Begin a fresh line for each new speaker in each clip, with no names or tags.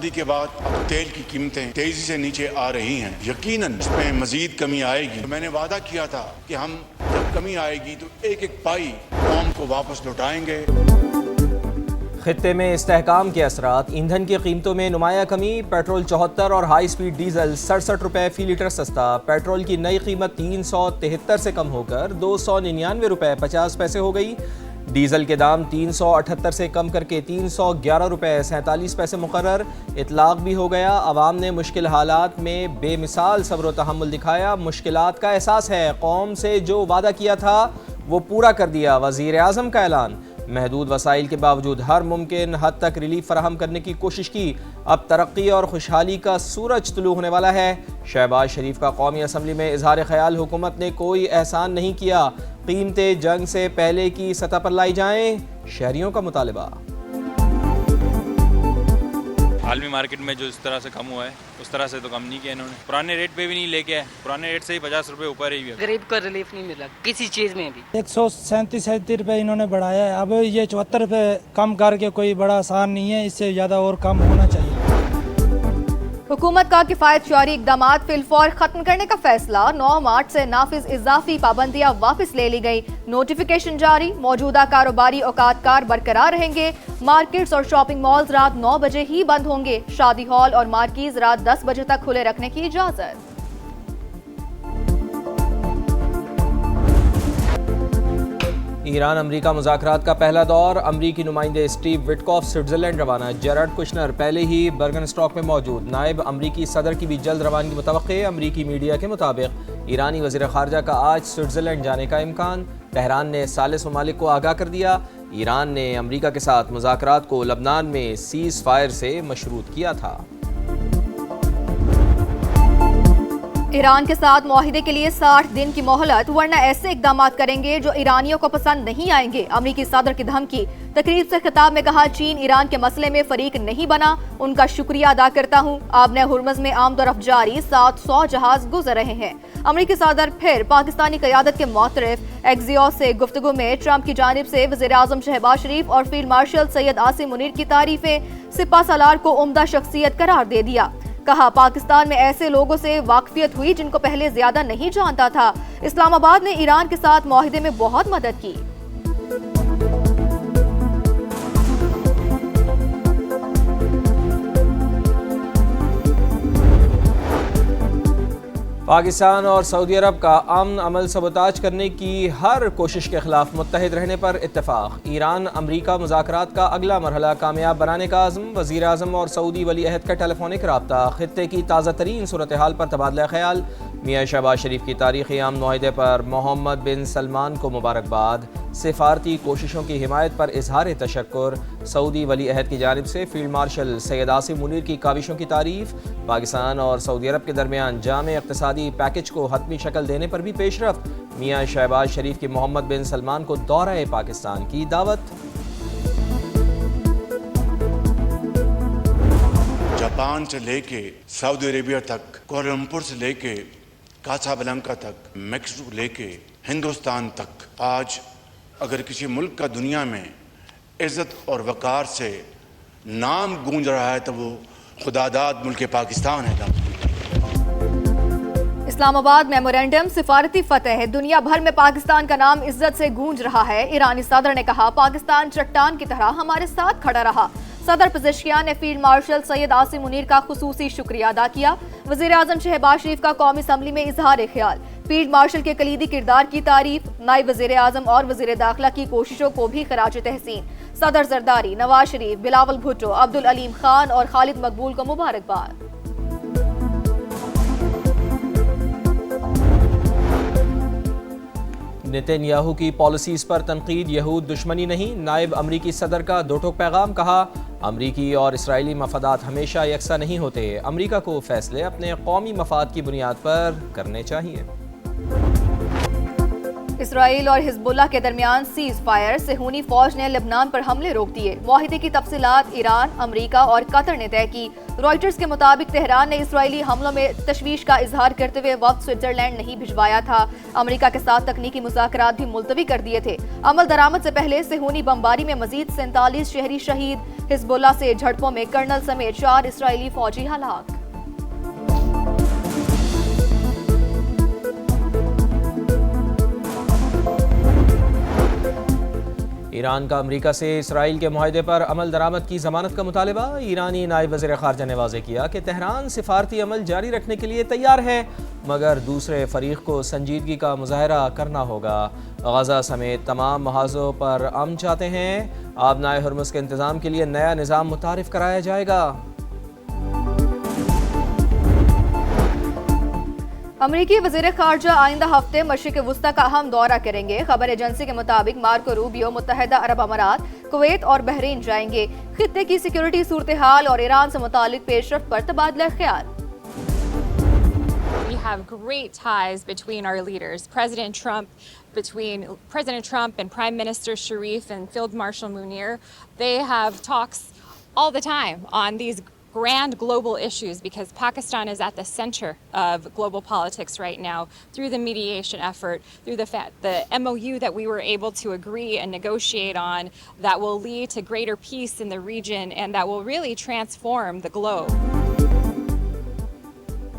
फीसदी के बाद अब तेल की कीमतें तेजी से नीचे आ रही हैं। यकीनन इसमें मजीद कमी आएगी। मैंने वादा किया था कि हम जब कमी आएगी तो एक एक पाई कौम को वापस लौटाएंगे।
खित्ते में इस्तेहकाम के असरात, ईंधन की कीमतों में नुमाया कमी। पेट्रोल 74 और हाई स्पीड डीजल 67 रुपये फी लीटर सस्ता। पेट्रोल की नई कीमत 373 से कम होकर 299 रुपये 50 पैसे हो गई। डीजल के दाम 378 से कम करके 311 रुपये 47 पैसे मुकर्रर। इतलाक भी हो गया। अवाम ने मुश्किल हालात में बेमिसाल सब्र व तहम्मुल दिखाया। मुश्किलात का एहसास है, कौम से जो वादा किया था वो पूरा कर दिया। वज़ीर आज़म का ऐलान, महदूद वसाइल के बावजूद हर मुमकिन हद तक रिलीफ फराहम करने की कोशिश की। अब तरक्की और खुशहाली का सूरज तुलू होने वाला है। शहबाज शरीफ का कौमी असम्बली में इजहार ख्याल, हुकूमत ने कोई एहसान नहीं किया, कीमतें जंग से पहले की सतह पर लाई जाएं, शहरियों का मुतालबा।
आलमी मार्केट में जो इस तरह से कम हुआ है उस तरह से तो कम नहीं किया इन्होंने। पुराने रेट पे भी नहीं लेके आए, पुराने रेट से ही 50 रुपए ऊपर ही है।
गरीब को रिलीफ नहीं मिला किसी चीज़ में भी।
137 रुपये इन्होंने बढ़ाया है। अब ये 74 रुपये कम करके कोई बड़ा आसान नहीं है, इससे ज़्यादा और कम होना चाहिए।
हुकूमत का किफ़ायत शुआरी इक़दाम फिलफौर खत्म करने का फैसला। 9 मार्च से नाफिज इजाफी पाबंदियां वापस ले ली गई। नोटिफिकेशन जारी। मौजूदा कारोबारी औकातकार बरकरार रहेंगे। मार्केट्स और शॉपिंग मॉल्स रात 9 बजे ही बंद होंगे। शादी हॉल और मार्कीज रात 10 बजे तक खुले रखने की इजाजत।
ईरान अमरीका मुज़ाकरात का पहला दौर। अमरीकी नुमाइंदे स्टीव विटकॉफ स्विट्ज़रलैंड रवाना। जेरड कुशनर पहले ही बर्गनस्टॉक में मौजूद। नायब अमरीकी सदर की भी जल्द रवानगी मुतवक्के। अमरीकी मीडिया के मुताबिक ईरानी वज़ीर ख़ारजा का आज स्विट्ज़रलैंड जाने का इम्कान। तेहरान ने सालिस ममालिक को आगाह कर दिया। ईरान ने अमरीका के साथ मुज़ाकरात को लबनान में सीज़ फायर से मशरूत किया था।
ईरान के साथ मुआहिदे के लिए 60 दिन की मोहलत, वरना ऐसे इकदाम करेंगे जो ईरानियों को पसंद नहीं आएंगे। अमरीकी सदर की धमकी। तकरीब से खिताब में कहा, चीन ईरान के मसले में फरीक नहीं बना, उनका शुक्रिया अदा करता हूँ। आबने हुर्मज में आमदोरफ्त जारी, 700 जहाज गुजर रहे हैं। अमरीकी सदर फिर पाकिस्तानी क़यादत के मुतरफ एक्सियोस से गुफ्तगू में ट्रंप की जानिब से वज़ीर आज़म शहबाज शरीफ और फील्ड मार्शल सैयद आसिम मुनीर की तारीफें। सिपा सालार को उम्दा शख्सियत करार दे दिया। कहा, पाकिस्तान में ऐसे लोगों से वाकफियत हुई जिनको पहले ज्यादा नहीं जानता था। इस्लामाबाद ने ईरान के साथ मुआहिदे में बहुत मदद की।
पाकिस्तान और सऊदी अरब का अमन अमल सबोताज करने की हर कोशिश के खिलाफ मुत्तहिद रहने पर इत्तेफाक। ईरान अमरीका मुज़ाकरात का अगला मरहला कामयाब बनाने का आज़म। वज़ीर आज़म और सऊदी वली अहद का टेलीफोनिक रब्ता। खित्ते की ताज़ा तरीन सूरत हाल पर तबादला ख्याल। मियाँ शहबाज शरीफ की तारीख़ी अमन मुआहिदे पर मोहम्मद बिन सलमान को मुबारकबाद। सिफारती कोशिशों की हिमायत पर इजहार तशक्कुर। सऊदी वली अहद की जानिब से फील्ड मार्शल सैयद आसिम मुनीर की काविशों की तारीफ। पाकिस्तान और सऊदी अरब के दरमियान जामे इक़्तिसादी पैकेज को हतमी शक्ल देने पर भी पेशरफ्त। मियाँ शहबाज शरीफ की मोहम्मद बिन सलमान को दौरा पाकिस्तान की दावत।
जापान से लेके सऊदी अरेबिया तक, कोलंबो से लेके कासाब्लांका तक, मैक्सिको लेके हिंदुस्तान तक, आज अगर किसी मुल्क का दुनिया में इज्जत और वकार से नाम गूंज रहा है तो वो खुदादाद मुल्क पाकिस्तान है।
इस्लामाबाद मेमोरेंडम सिफारती फतह। दुनिया भर में पाकिस्तान का नाम इज्जत से गूंज रहा है। ईरानी सदर ने कहा, पाकिस्तान चट्टान की तरह हमारे साथ खड़ा रहा। सदर पज़ेशियान ने फील्ड मार्शल सैयद आसिम मुनीर का खुसूसी शुक्रिया अदा किया। वज़ीर आज़म शहबाज शरीफ का कौमी असम्बली में इजहार ख्याल। फील्ड मार्शल के कलीदी किरदार की तारीफ। नायब वज़ीर आज़म और वज़ीर दाखिला की कोशिशों को भी खराज तहसीन। सदर जरदारी, नवाज शरीफ, बिलावल भुट्टो, अब्दुल अलीम खान और खालिद मकबूल को मुबारकबाद।
नेतन्याहू की पॉलिसीज़ पर तनकीद यहूद दुश्मनी नहीं। नायब अमरीकी सदर का दो टोक पैगाम। कहा, अमरीकी और इसराइली मफादात हमेशा यकसा नहीं होते। अमरीका को फैसले अपने कौमी मफाद की बुनियाद पर करने चाहिए।
इसराइल और हिजबुल्लाह के दरमियान सीज फायर, सेहूनी फौज ने लेबनान पर हमले रोक दिए। मुआहिदे की तफसीलात ईरान, अमरीका और कतर ने तय की। रॉयटर्स के मुताबिक तेहरान ने इसराइली हमलों में तशवीश का इजहार करते हुए वक्त स्विट्जरलैंड नहीं भिजवाया था। अमरीका के साथ तकनीकी मुज़ाकरात भी मुलतवी कर दिए थे। अमल दरामद से पहले सेहूनी बमबारी में मजीद 47 शहरी शहीद। हिजबुल्लाह से झड़पों में कर्नल समेत 4 इसराइली फौजी हलाक।
ईरान का अमरीका से इसराइल के मुआहदे पर अमल दरामद की जमानत का मुतालबा। ईरानी नायब वज़ीर ख़ारजा ने वाज़ेह किया कि तेहरान सिफारती अमल जारी रखने के लिए तैयार है, मगर दूसरे फरीक को संजीदगी का मुज़ाहरा करना होगा। गज़ा समेत तमाम महाज़ों पर अमन चाहते हैं। आबनाए हुर्मुज़ के इंतज़ाम के लिए नया निज़ाम मुतारिफ कराया जाएगा।
अमरीकी वज़ीर ख़ारजा आइंदा हफ्ते मशरिक़ वुस्ता का अहम दौरा करेंगे। खबर एजेंसी के मुताबिक मार्को रूबियो मुत्तहिदा अरब अमारात, कुवैत और बहरीन जाएंगे। खित्ते की सिक्योरिटी सूरत हाल और ईरान से मुतालिक पेशरफ्त पर तबादला ख्याल।
We have great ties between our leaders, between President Trump and Prime Minister Sharif and Field Marshal Munir. They have talks all the time on these grand global issues because Pakistan is at the center of global politics right now through the mediation effort, through the MOU that we were able to agree and negotiate on that will lead to greater peace in the region and that will really transform the globe.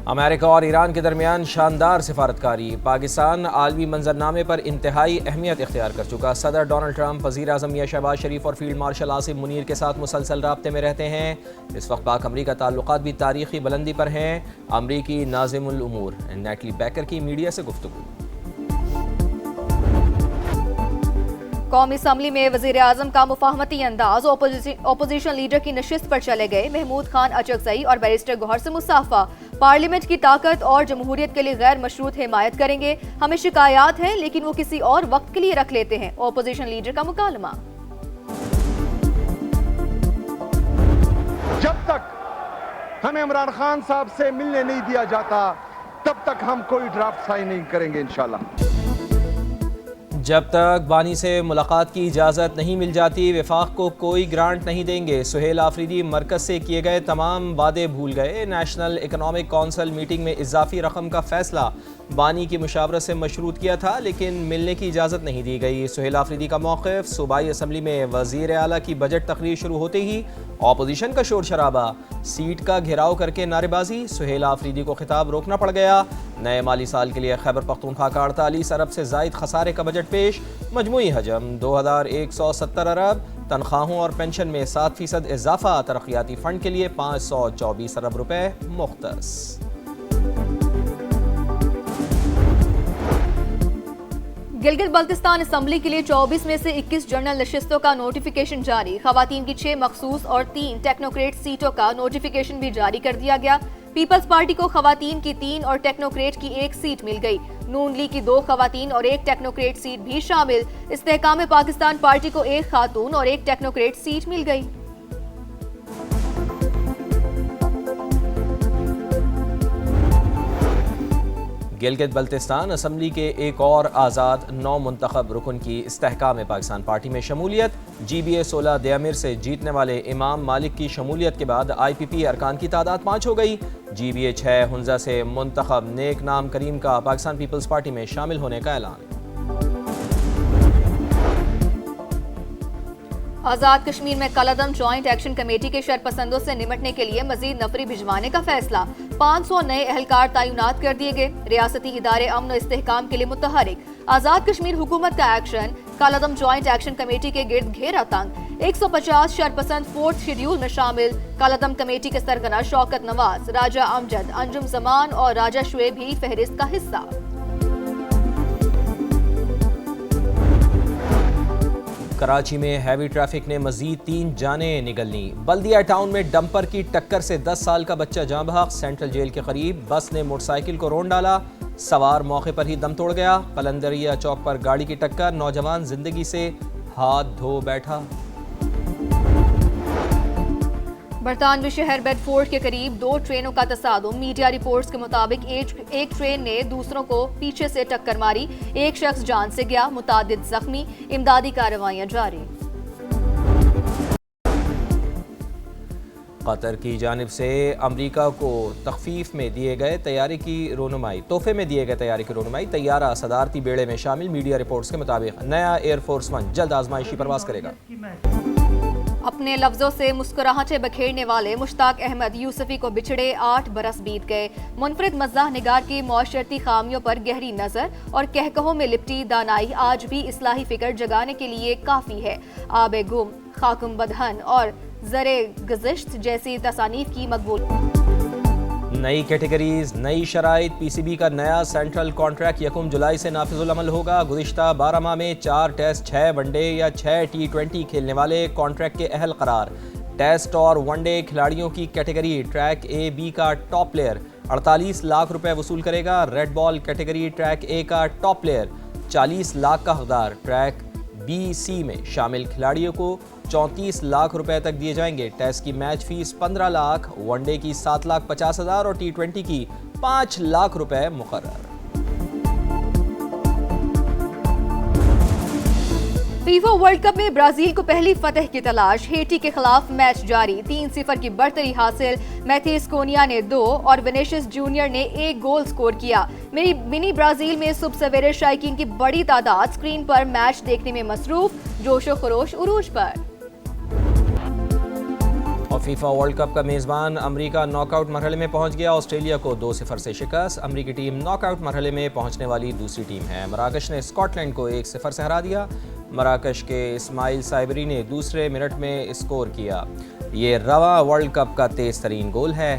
America और Iran के दरमियान शानदार सिफारतकारी। पाकिस्तान आलमी मंजरनामे पर इंतहाई अहमियत इख्तियार कर चुका। सदर डोनाल्ड ट्रंप, वज़ीर आज़म मियां शहबाज शरीफ और फील्ड मार्शल आसिम मुनीर के साथ मुसलसल राब्ते में रहते हैं। इस वक्त पाक अमरीका ताल्लुकात भी तारीखी बुलंदी पर हैं। अमरीकी नाज़िमुल उमूर नेटली बैकर की मीडिया से गुफ्तगू।
कौमी असम्बली में वज़ीर आज़म का मुफाहमती अंदाज। ओपोजिशन लीडर की नशिस्त पर चले गए। महमूद खान अचकज़ई और बैरिस्टर गौहर से मुसाफा। पार्लियामेंट की ताकत और जमहूरियत के लिए गैर मशरूत हिमायत करेंगे। हमें शिकायत है लेकिन वो किसी और वक्त के लिए रख लेते हैं। ओपोजिशन लीडर का मुकालमा।
जब तक हमें इमरान खान साहब से मिलने नहीं दिया जाता तब तक हम कोई ड्राफ्ट साइन नहीं करेंगे इंशाल्लाह।
जब तक बानी से मुलाकात की इजाज़त नहीं मिल जाती वफाक को कोई ग्रांट नहीं देंगे। सुहेल आफरीदी मरकज़ से किए गए तमाम वादे भूल गए। नेशनल इकनॉमिक कौंसिल मीटिंग में इजाफी रकम का फैसला बानी की मुशावरत से मशरूत किया था लेकिन मिलने की इजाज़त नहीं दी गई। सुहेल आफरीदी का मौक़िफ़। सूबाई असम्बली में वज़ीर आला की बजट तकरीर शुरू होते ही अपोजिशन का शोर शराबा। सीट का घेराव करके नारेबाजी। सुहेल आफरीदी को खिताब रोकना पड़ गया। नए माली साल के लिए खैबर पख्तूनख्वा का 48 अरब से ज़ायद खसारे का बजट पेश। मजमूई हजम 2170 अरब। तनख्वाहों और पेंशन में 7% इजाफा। तरक्याती फ़ंड के लिए 524 अरब रुपए मुख्तस।
गिलगित बल्तिस्तान असम्बली के लिए 24 में से 21 जनरल नशिस्तों का नोटिफिकेशन जारी। खवातीन की 6 मखसूस और 3 टेक्नोक्रेट सीटों का नोटिफिकेशन भी जारी कर दिया गया। पीपल्स पार्टी को खवातीन की 3 और टेक्नोक्रेट की 1 सीट मिल गई। नून लीग की 2 खवातीन और 1 टेक्नोक्रेट सीट भी शामिल। इस्तेहकाम पाकिस्तान पार्टी को 1 खातून और 1 टेक्नोक्रेट सीट मिल गई।
गिलगित बल्तिस्तान असम्बली के एक और आज़ाद नौ मुंतखब रुकन की इस्तेहकाम पाकिस्तान पार्टी में शमूलियत। GBA 16 देअमिर से जीतने वाले इमाम मालिक की शमूलियत के बाद IPP अरकान की तादाद 5 हो गई। GBA 6 हुंजा से मुंतखब नेक नाम करीम का पाकिस्तान पीपल्स पार्टी में शामिल होने का ऐलान।
आज़ाद कश्मीर में कलअदम जॉइंट एक्शन कमेटी के शरपसंदों से निपटने के लिए मजीद नफरी भिजवाने का फैसला। 500 नए एहलकार तैनात कर दिए गए। रियासती इदारे अमन और इस्तेहकाम के लिए मुतहरिक। आज़ाद कश्मीर हुकूमत का एक्शन। कलअदम जॉइंट एक्शन कमेटी के गिर्द घेरा तंग। 150 शरपसंद 4th शेड्यूल में शामिल। कलअदम कमेटी के सरगना शौकत नवाज, राजा अमजद, अंजुम जमान और राजा शुएब भी फहरिस्त का हिस्सा।
कराची में हैवी ट्रैफिक ने मजीद 3 जानें निगलनी। बल्दिया टाउन में डंपर की टक्कर से 10 साल का बच्चा जाँ बहक। सेंट्रल जेल के करीब बस ने मोटरसाइकिल को रोन डाला। सवार मौके पर ही दम तोड़ गया। कलंदरिया चौक पर गाड़ी की टक्कर, नौजवान जिंदगी से हाथ धो बैठा।
बरतानवी शहर बेडफोर्ड के करीब 2 ट्रेनों का तसादुम। मीडिया रिपोर्ट्स के मुताबिक एक ट्रेन ने दूसरों को पीछे से टक्कर मारी। एक शख्स जान से गया, मुतादिद जख्मी। इमदादी कार्रवाइयां जारी।
कतर की जानिब से अमरीका को तखफीफ में दिए गए तैयारी की रोनुमाई, तोहफे में दिए गए तैयारी की रोनुमाई। तैयारा सदारती बेड़े में शामिल। मीडिया रिपोर्ट्स के मुताबिक नया एयरफोर्स वन जल्द आजमाइशी परवाज करेगा।
अपने लफ्जों से मुस्कुराहटे बखेरने वाले मुश्ताक अहमद यूसुफी को बिछड़े 8 बरस बीत गए। मुनफरिद मज़ाह निगार की मौशरती खामियों पर गहरी नजर और कहकहों में लिपटी दानाई आज भी इस्लाही फिक्र जगाने के लिए काफी है। आबे गुम, खाकुम बदहन और ज़रे गुज़िश्त जैसी तसानीफ की मकबूल।
नई कैटेगरीज, नई शराइत। पीसीबी का नया सेंट्रल कॉन्ट्रैक्ट 1 जुलाई से नाफिजुल अमल होगा। गुज़िश्ता 12 माह में 4 टेस्ट, 6 वनडे या 6 T20 खेलने वाले कॉन्ट्रैक्ट के अहल करार। टेस्ट और वनडे खिलाड़ियों की कैटेगरी ट्रैक ए बी का टॉप प्लेयर 48 लाख रुपए वसूल करेगा। रेड बॉल कैटेगरी ट्रैक ए का टॉप प्लेयर 40 लाख का हकदार। ट्रैक बी सी में शामिल खिलाड़ियों को 34 लाख रुपए तक दिए जाएंगे। टेस्ट की मैच फीस 15 लाख, वनडे की 7,50,000 और T20 की 5 लाख रुपए मुकर्रर।
फीफा वर्ल्ड कप में ब्राजील को पहली फतह की तलाश। हेटी के खिलाफ मैच जारी। 3-0 की बढ़तरी हासिल। मैथ्यूस कोनिया ने 2 और विनीशियस जूनियर ने 1 गोल स्कोर किया। मिनी ब्राजील में सुबह सवेरे शायकीन की बड़ी तादाद स्क्रीन पर मैच देखने में मसरूफ। जोशो खरोश उरूज पर।
और फीफा वर्ल्ड कप का मेज़बान अमेरिका नॉकआउट मरहले में पहुंच गया। ऑस्ट्रेलिया को 2-0 से शिकस्त। अमेरिकी टीम नॉकआउट मरहले में पहुंचने वाली दूसरी टीम है। मराकश ने स्कॉटलैंड को 1-0 से हरा दिया। मराकश के इस्माइल साइबरी ने दूसरे मिनट में स्कोर किया। ये रवा वर्ल्ड कप का तेज़ तरीन गोल है।